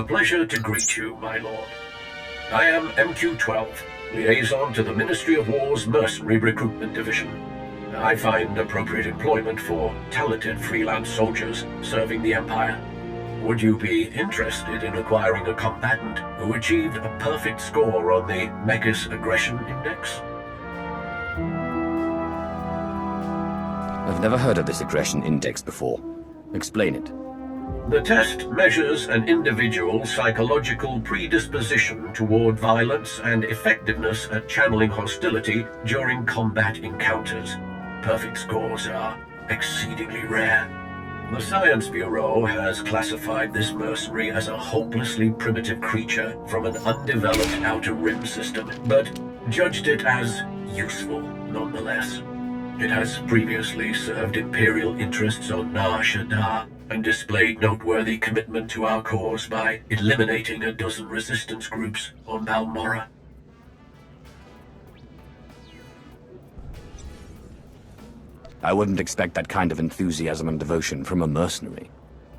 pleasure to greet you, my lord. I am MQ-12, liaison to the Ministry of War's Mercenary Recruitment Division. I find appropriate employment for talented freelance soldiers serving the Empire. Would you be interested in acquiring a combatant who achieved a perfect score on the Mechas Aggression Index? I've never heard of this aggression index before. Explain it. The test measures an individual's psychological predisposition toward violence and effectiveness at channeling hostility during combat encounters. Perfect scores are exceedingly rare. The Science Bureau has classified this mercenary as a hopelessly primitive creature from an undeveloped Outer Rim system, but judged it as useful nonetheless. It has previously served Imperial interests on Nar Shaddaa and displayed noteworthy commitment to our cause by eliminating a dozen resistance groups on Balmorra. I wouldn't expect that kind of enthusiasm and devotion from a mercenary.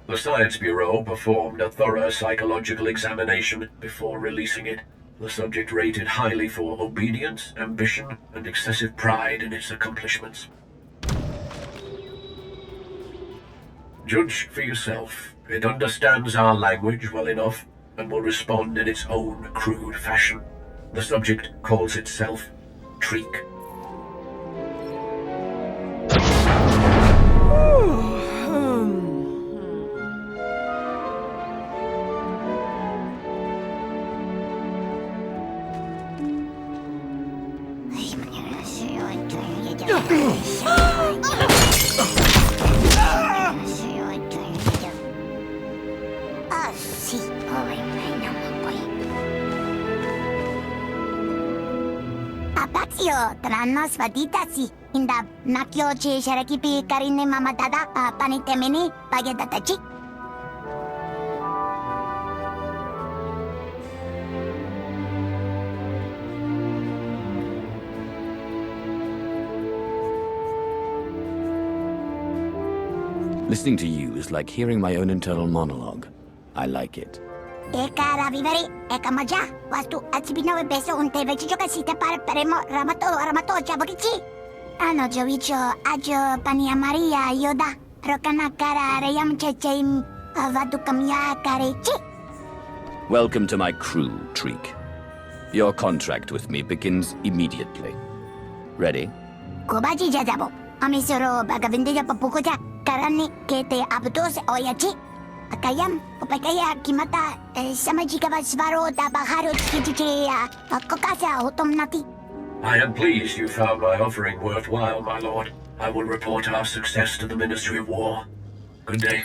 The Science Bureau performed a thorough psychological examination before releasing it. The subject rated highly for obedience, ambition, and excessive pride in its accomplishments. Judge for yourself. It understands our language well enough and will respond in its own crude fashion. The subject calls itself Treek. SWTOR inda nakyoche sharakipi karine mamatada panitemini pagedatachi. Listening to you is like hearing my own internal monologue. I like it. Eka raviveri, eka maja, wastu achibinove beso unte vechicho kasite peremo ramato chabokichi. Ano jovicho ajo pania Maria yoda, rokana kara reyam checheim vadukamya karechi. Welcome to my crew, Treek. Your contract with me begins immediately. Ready? Kobaji jajabo, amisoro bagavindeja papukoja, karani kete abdos oyachi. Akayam, upakaya kimata, samajika vasvaro tabaharo tskichichea, kokasa hotomnati. I am pleased you found my offering worthwhile, my lord. I will report our success to the Ministry of War. Good day.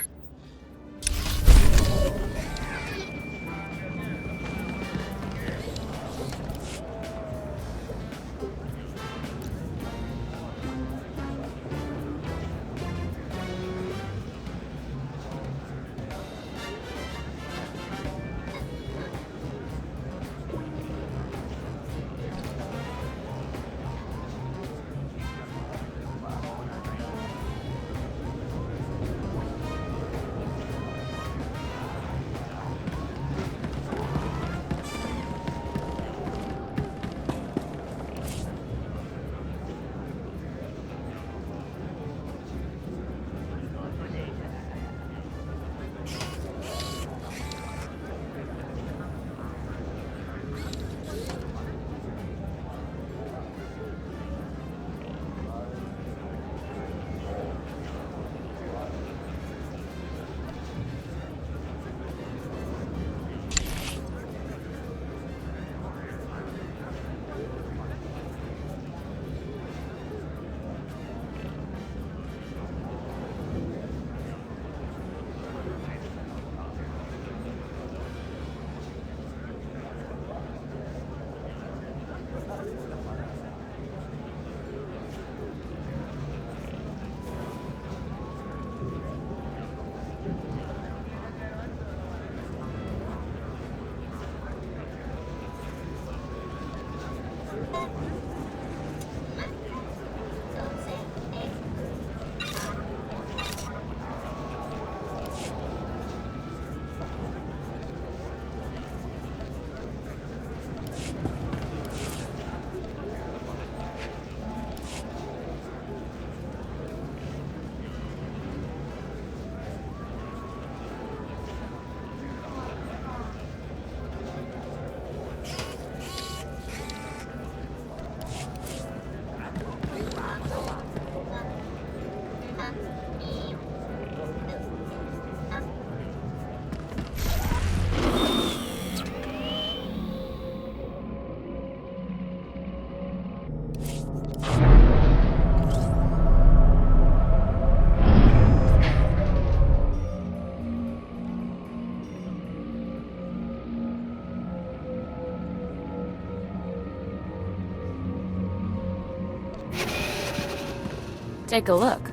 Take a look.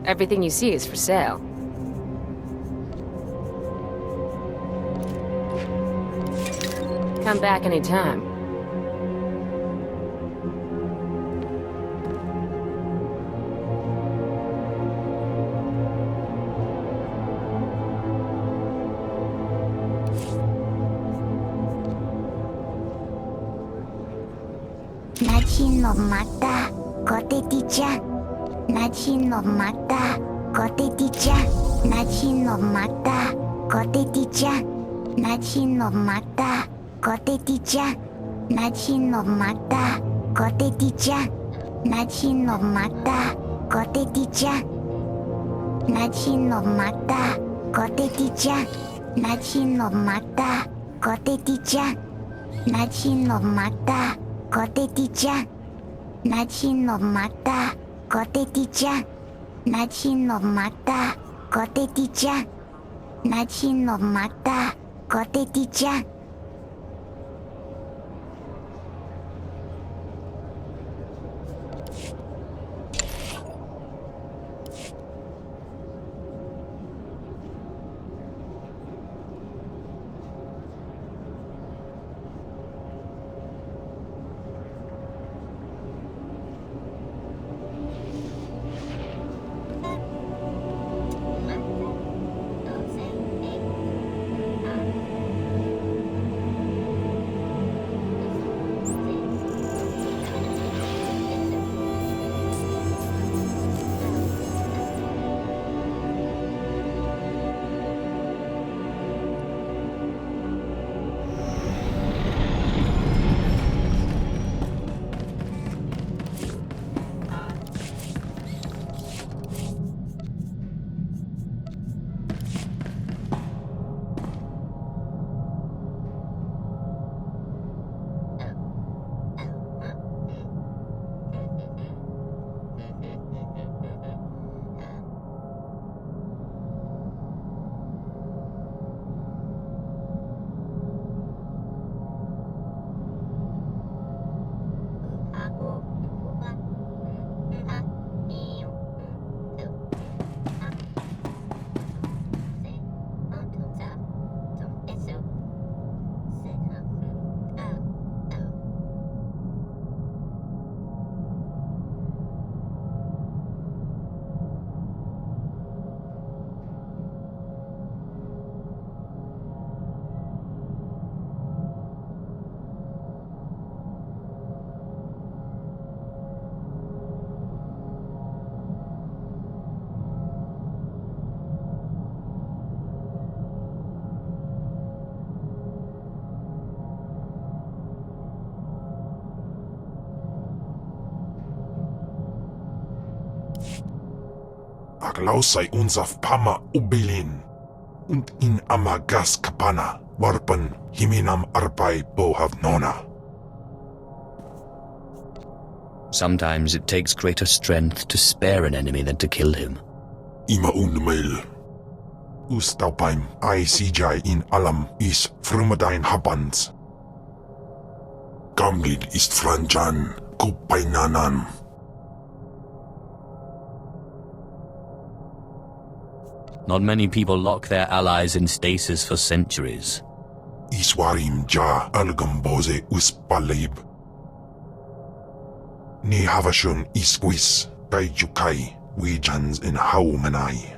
Everything you see is for sale. Come back anytime. Nachinomata, Koteticha. Nachinomata, Koteticha. Nachinomata, Koteticha. Nachinomata, Koteticha. Nachinomata, Koteticha. Nachinomata, Koteticha. Nachinomata, Koteticha. Nachinomata, Koteticha. Nachinomata, Koteticha. Nachinomata, Koteticha. Nachinomata, Koteticha. Nachinomata, Koteticha. Aklausay unsaf Pama ubilin. Und in amagas kapana warpan himinam arpay bohavnona. Sometimes it takes greater strength to spare an enemy than to kill him. Ima unmail. Ustaupaim ICJ in alam is frumadein habans. Gamlid ist franjan kupainanan. Not many people lock their allies in stasis for centuries. Iswarim ja algamboze uspalib. Ni havashun isquis kaijukai wijans in haumanai.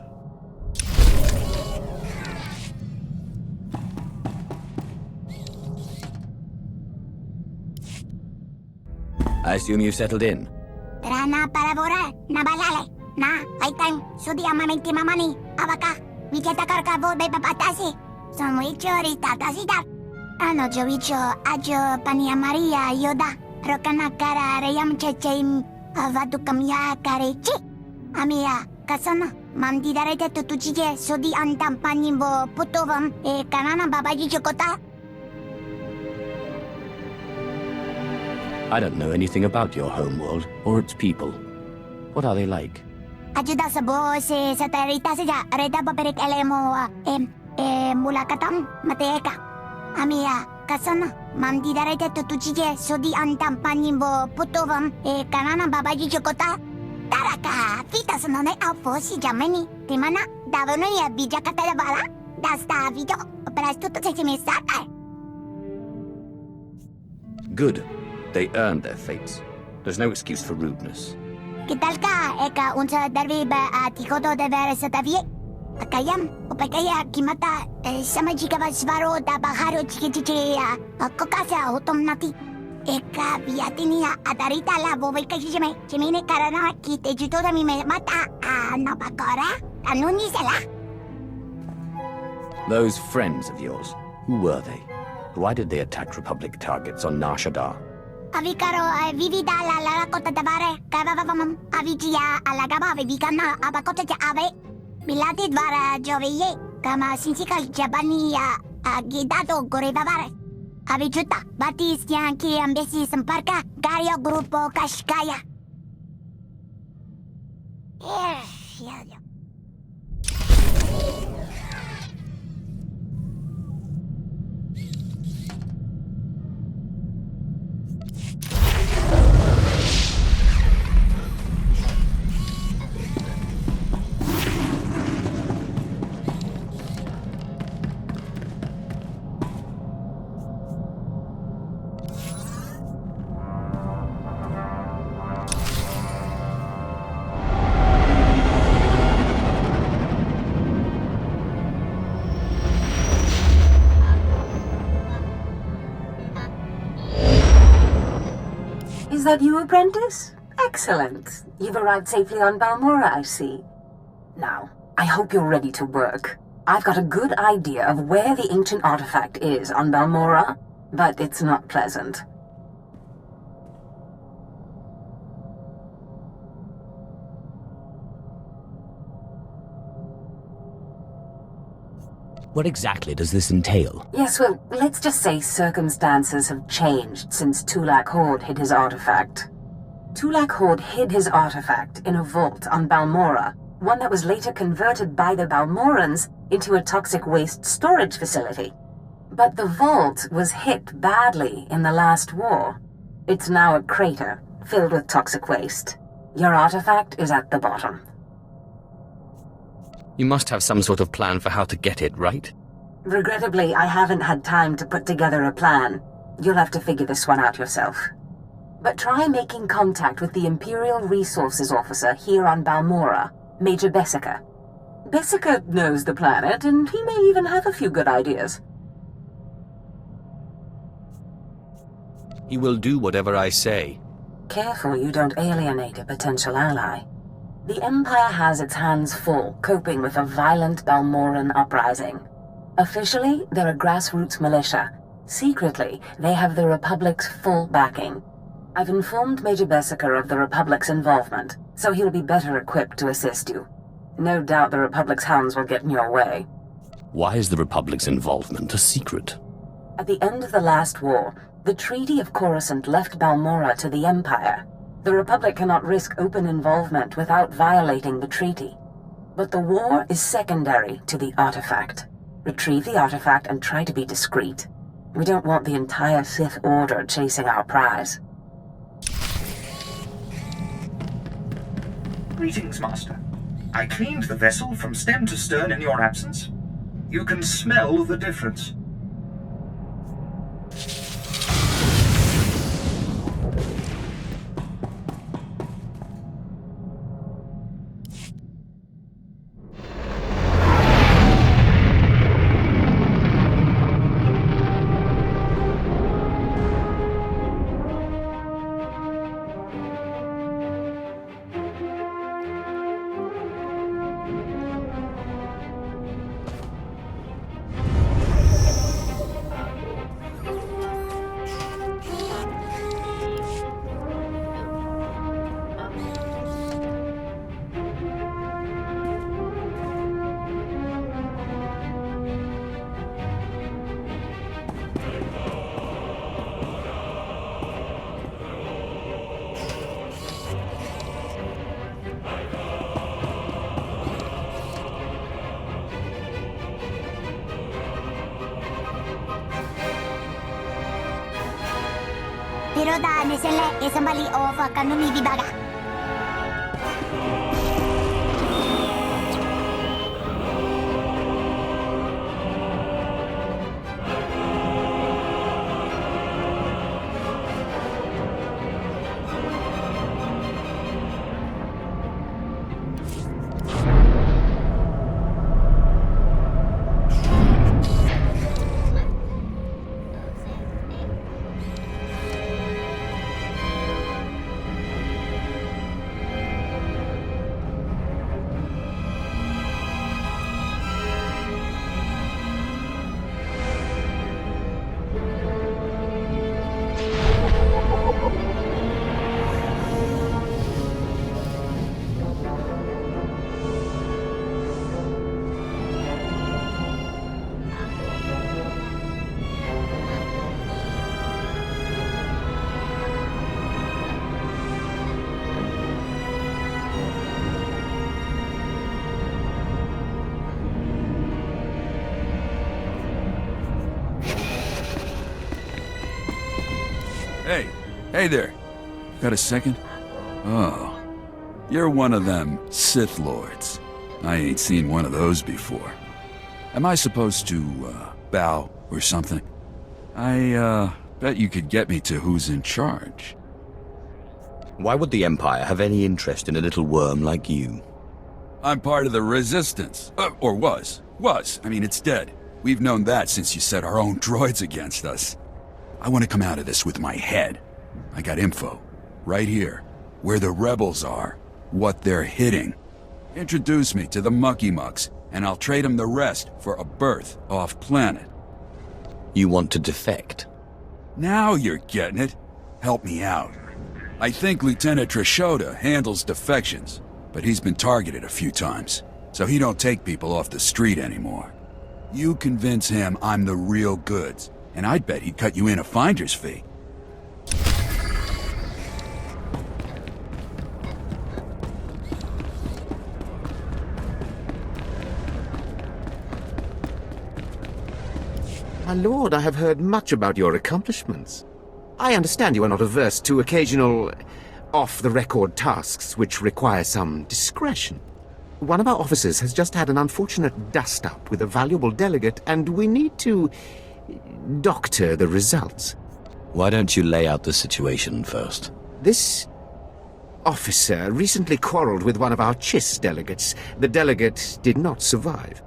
I assume you settled in? Trana paravora, nabalale. Na, aitan, sudi amamenti mamani, abaka, wichatakarka vo be papatasi. Somuicho ritatasita. Ano jovicho, ajo pania Maria yoda, rokana kara reyam checheim, avadu kamya karechi. Amia, kasana, mamdi darete tutujije, sudi antam panimbo putovam, kanana babaji chokota. I don't know anything about your homeworld or its people. What are they like? Ayuda sa bose sa terita siya, reda paperik elemo, mulakatam, mateka. Amia, kasana, mamdi darete tutujije, sudi antam panimbo putovam, kanana babaji chokota. Taraka, fitas no ne alfosi jamani. Timana, davano ya bija katara bala. Dasta video, prastuto se misata. Good. They earned their fates. There's no excuse for rudeness. ¿Qué tal ka? Eka unsa darbi ba tikoto de ver sa tavi? Akayam, upakaya kimata sama jika ba svaro da baharo chiki kokasa utom nati. Eka biatinia adarita la bobe kashime. Chimine karana kite juto da mi mata napakora. Anuni sela. Those friends of yours, who were they? Why did they attack Republic targets on Nar Shaddaa? Avikaro vivida la kota tabare. Kavavamam avigia alagaba vivigana abakota ave. Bilati dvara joveye. Kama sinsikal jabania gidado gorevavare. Avijuta batis yanki ambesi samparka gario grupo kashkaya. Yeah. Is that you, apprentice? Excellent. You've arrived safely on Balmora, I see. Now, I hope you're ready to work. I've got a good idea of where the ancient artifact is on Balmora, but it's not pleasant. What exactly does this entail? Yes, well, let's just say circumstances have changed since Tulak Horde hid his artifact. Tulak Horde hid his artifact in a vault on Balmora, one that was later converted by the Balmorans into a toxic waste storage facility. But the vault was hit badly in the last war. It's now a crater filled with toxic waste. Your artifact is at the bottom. You must have some sort of plan for how to get it, right? Regrettably, I haven't had time to put together a plan. You'll have to figure this one out yourself. But try making contact with the Imperial Resources Officer here on Balmora, Major Bessica. Bessica knows the planet, and he may even have a few good ideas. He will do whatever I say. Careful you don't alienate a potential ally. The Empire has its hands full coping with a violent Balmoran uprising. Officially, they're a grassroots militia. Secretly, they have the Republic's full backing. I've informed Major Bessica of the Republic's involvement, so he'll be better equipped to assist you. No doubt the Republic's hounds will get in your way. Why is the Republic's involvement a secret? At the end of the last war, the Treaty of Coruscant left Balmora to the Empire. The Republic cannot risk open involvement without violating the treaty. But the war is secondary to the artifact. Retrieve the artifact and try to be discreet. We don't want the entire Sith Order chasing our prize. Greetings, Master. I cleaned the vessel from stem to stern in your absence. You can smell the difference. Pero da nesele esambali of kanuni bibaga. Hey there. Got a second? Oh, you're one of them Sith Lords. I ain't seen one of those before. Am I supposed to, bow or something? I, bet you could get me to who's in charge. Why would the Empire have any interest in a little worm like you? I'm part of the Resistance. Or was. I mean, it's dead. We've known that since you set our own droids against us. I want to come out of this with my head. I got info. Right here. Where the rebels are. What they're hitting. Introduce me to the Mucky Mucks, and I'll trade them the rest for a berth off-planet. You want to defect? Now you're getting it. Help me out. I think Lieutenant Trishota handles defections, but he's been targeted a few times, so he don't take people off the street anymore. You convince him I'm the real goods, and I'd bet he'd cut you in a finder's fee. My lord, I have heard much about your accomplishments. I understand you are not averse to occasional, off-the-record tasks which require some discretion. One of our officers has just had an unfortunate dust-up with a valuable delegate, and we need to doctor the results. Why don't you lay out the situation first? This officer recently quarreled with one of our Chiss delegates. The delegate did not survive.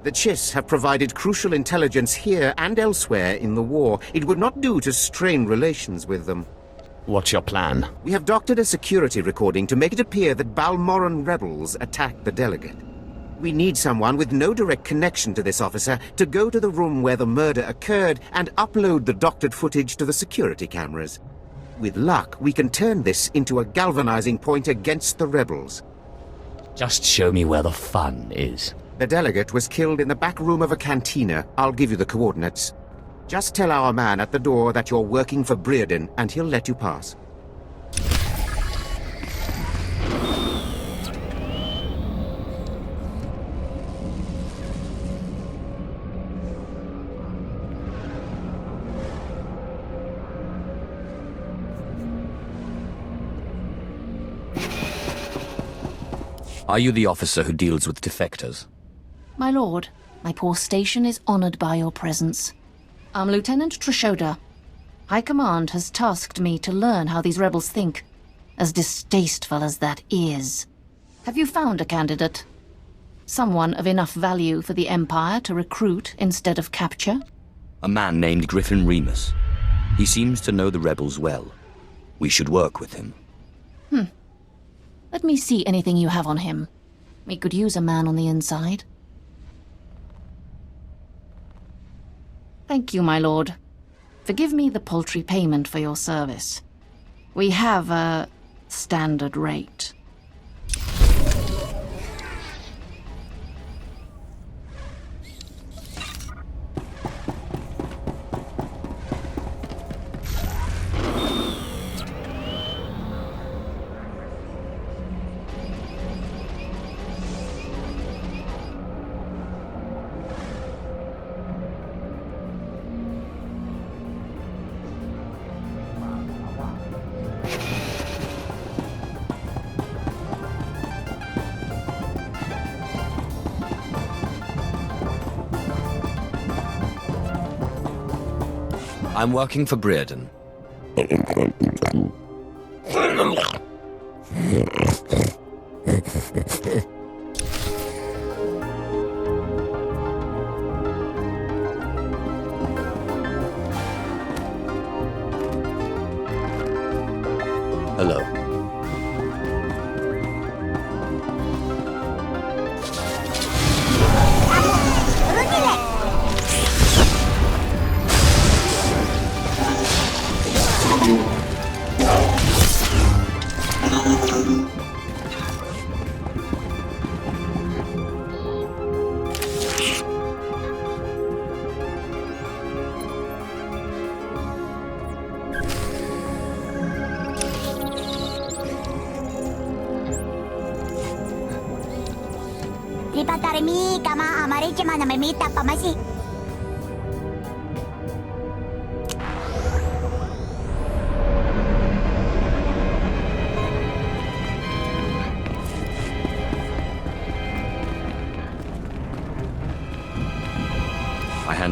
The Chiss have provided crucial intelligence here and elsewhere in the war. It would not do to strain relations with them. What's your plan? We have doctored a security recording to make it appear that Balmoran rebels attacked the delegate. We need someone with no direct connection to this officer to go to the room where the murder occurred and upload the doctored footage to the security cameras. With luck, we can turn this into a galvanizing point against the rebels. Just show me where the fun is. The delegate was killed in the back room of a cantina. I'll give you the coordinates. Just tell our man at the door that you're working for Breredan, and he'll let you pass. Are you the officer who deals with defectors? My lord, my poor station is honored by your presence. I'm Lieutenant Trishota. High Command has tasked me to learn how these rebels think, as distasteful as that is. Have you found a candidate? Someone of enough value for the Empire to recruit instead of capture? A man named Griffin Remus. He seems to know the rebels well. We should work with him. Let me see anything you have on him. We could use a man on the inside. Thank you, my lord. Forgive me the paltry payment for your service. We have a standard rate. I'm working for Breredan. Hello. Ripatarmi kama amare chama na memita pamasi.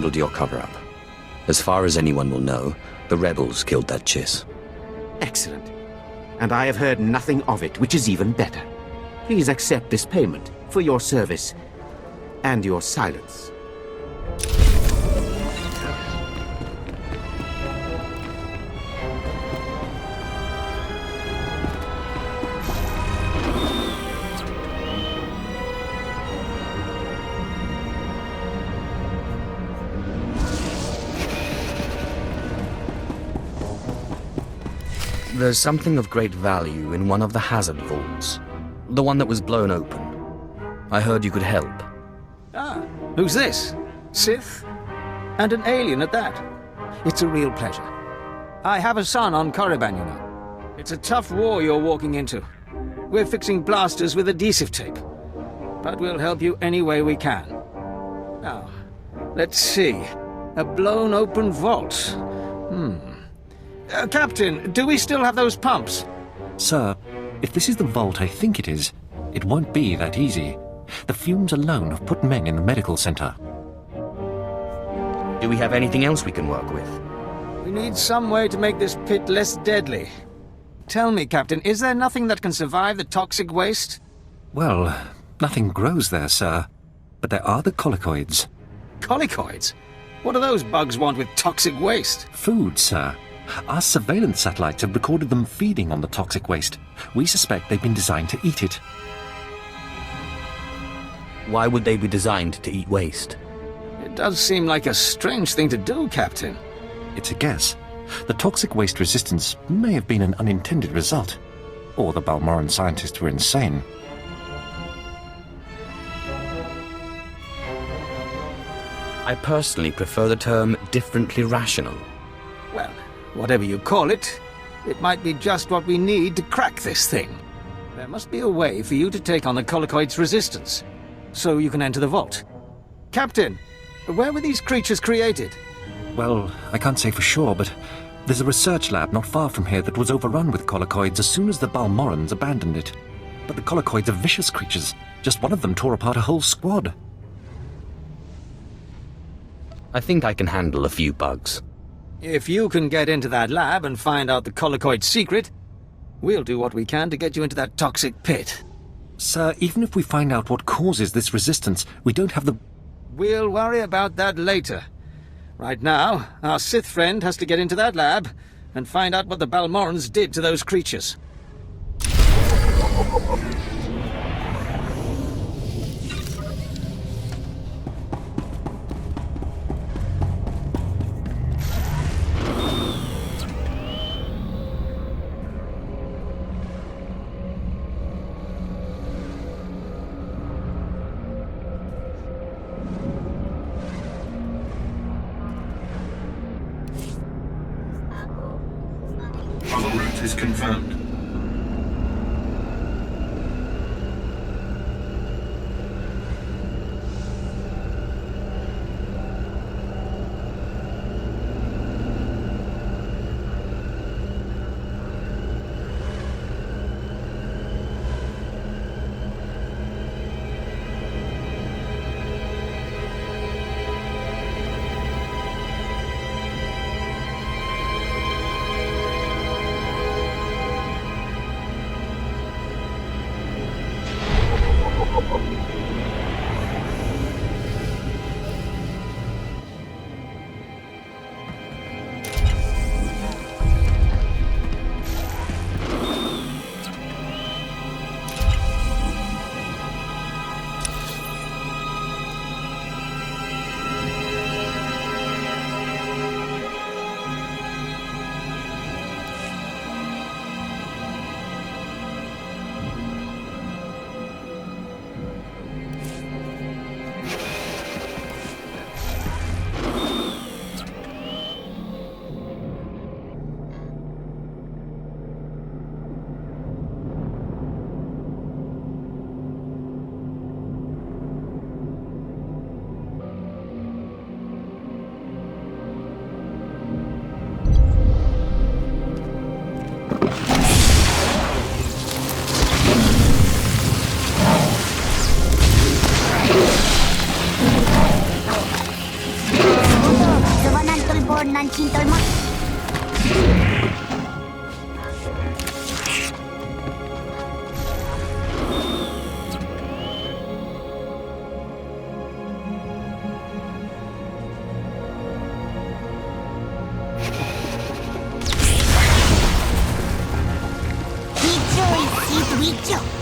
handled your cover-up. As far as anyone will know, the rebels killed that chiss. Excellent. And I have heard nothing of it, which is even better. Please accept this payment for your service and your silence. There's something of great value in one of the hazard vaults. The one that was blown open. I heard you could help. Ah, who's this? Sith? And an alien at that. It's a real pleasure. I have a son on Korriban, you know. It's a tough war you're walking into. We're fixing blasters with adhesive tape. But we'll help you any way we can. Now, let's see. A blown open vault. Captain, do we still have those pumps? Sir, if this is the vault I think it is, it won't be that easy. The fumes alone have put men in the medical center. Do we have anything else we can work with? We need some way to make this pit less deadly. Tell me, Captain, is there nothing that can survive the toxic waste? Well, nothing grows there, sir. But there are the colicoids. Colicoids? What do those bugs want with toxic waste? Food, sir. Our surveillance satellites have recorded them feeding on the toxic waste. We suspect they've been designed to eat it. Why would they be designed to eat waste? It does seem like a strange thing to do, Captain. It's a guess. The toxic waste resistance may have been an unintended result. Or the Balmoran scientists were insane. I personally prefer the term differently rational. Well, whatever you call it, it might be just what we need to crack this thing. There must be a way for you to take on the colicoid's resistance, so you can enter the vault. Captain, where were these creatures created? Well, I can't say for sure, but there's a research lab not far from here that was overrun with colicoids as soon as the Balmorans abandoned it. But the colicoids are vicious creatures. Just one of them tore apart a whole squad. I think I can handle a few bugs. If you can get into that lab and find out the colicoid's secret, we'll do what we can to get you into that toxic pit. Sir, even if we find out what causes this resistance, we don't have the... We'll worry about that later. Right now, our Sith friend has to get into that lab and find out what the Balmorans did to those creatures. Travel route is confirmed. dicho.